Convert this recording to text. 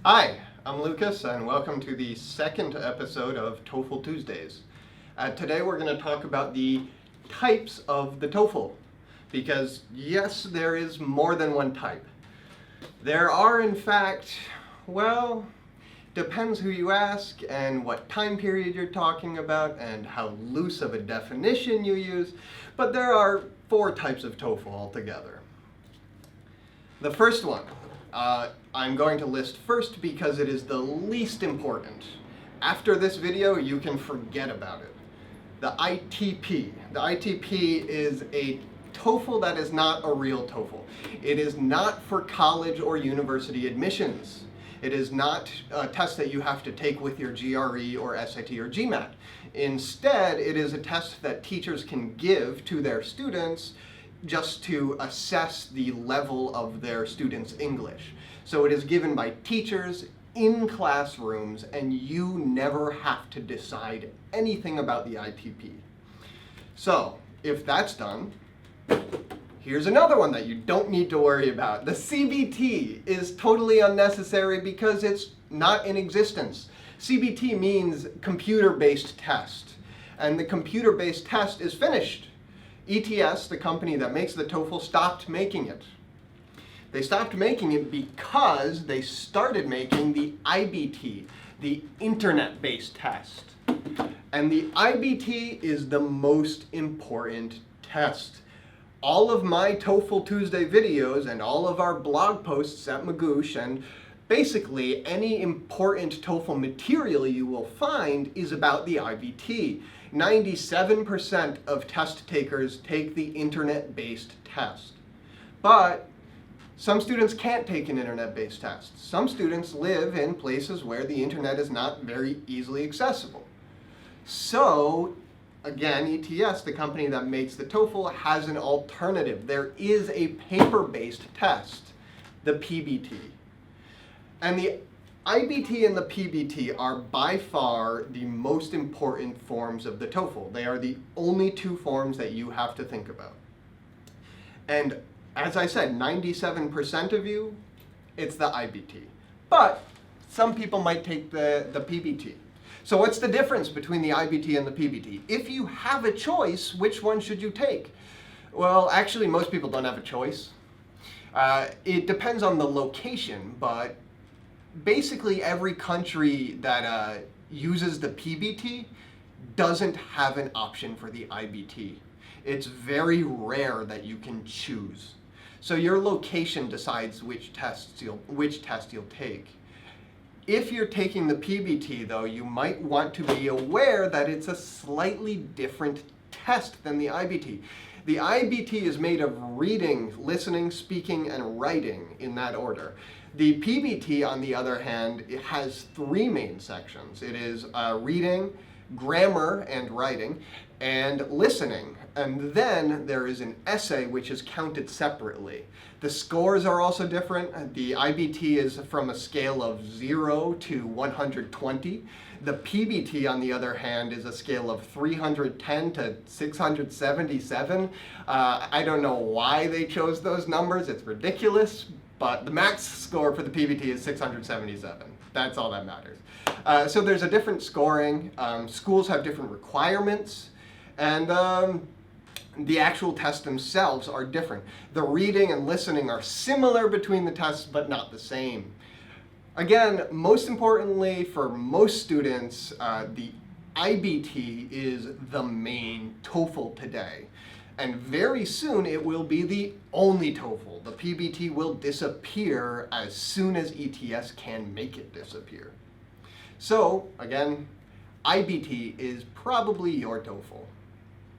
Hi, I'm Lucas and welcome to the second episode of TOEFL Tuesdays. Today we're going to talk about the types of the TOEFL because yes, there is more than one type. There are in fact, well, depends who you ask and what time period you're talking about and how loose of a definition you use, but there are 4 types of TOEFL altogether. The first one, I'm going to list first because it is the least important. After this video, you can forget about it. The ITP. The ITP is a TOEFL that is not a real TOEFL. It is not for college or university admissions. It is not a test that you have to take with your GRE or SAT or GMAT. Instead, it is a test that teachers can give to their students just to assess the level of their students' English. So it is given by teachers in classrooms and you never have to decide anything about the ITP. So if that's done, here's another one that you don't need to worry about. The CBT is totally unnecessary because it's not in existence. CBT means computer-based test, and the computer-based test is finished. ETS, the company that makes the TOEFL, stopped making it. They stopped making it because they started making the IBT, the internet-based test. And the IBT is the most important test. All of my TOEFL Tuesday videos and all of our blog posts at Magoosh and basically any important TOEFL material you will find is about the IBT. 97% of test takers take the internet-based test. But some students can't take an internet-based test. Some students live in places where the internet is not very easily accessible. So, again, ETS, the company that makes the TOEFL, has an alternative. There is a paper-based test, the PBT. And the IBT and the PBT are by far the most important forms of the TOEFL. They are the only 2 forms that you have to think about. And as I said, 97% of you, it's the IBT. But some people might take the PBT. So what's the difference between the IBT and the PBT? If you have a choice, which one should you take? Well, actually, most people don't have a choice. It depends on the location, but basically every country that uses the PBT doesn't have an option for the IBT. It's very rare that you can choose. So your location decides which test you'll take. If you're taking the PBT though, you might want to be aware that it's a slightly different test than the IBT. The IBT is made of reading, listening, speaking, and writing in that order. The PBT, on the other hand, it has 3 main sections. It is reading, grammar and writing, and listening. And then there is an essay which is counted separately. The scores are also different. The IBT is from a scale of 0 to 120. The PBT, on the other hand, is a scale of 310 to 677. I don't know why they chose those numbers. It's ridiculous. But the max score for the PBT is 677. That's all that matters. So there's a different scoring. Schools have different requirements. And the actual tests themselves are different. The reading and listening are similar between the tests, but not the same. Again, most importantly for most students, the IBT is the main TOEFL today. And very soon it will be the only TOEFL. The PBT will disappear as soon as ETS can make it disappear. So, again, IBT is probably your TOEFL.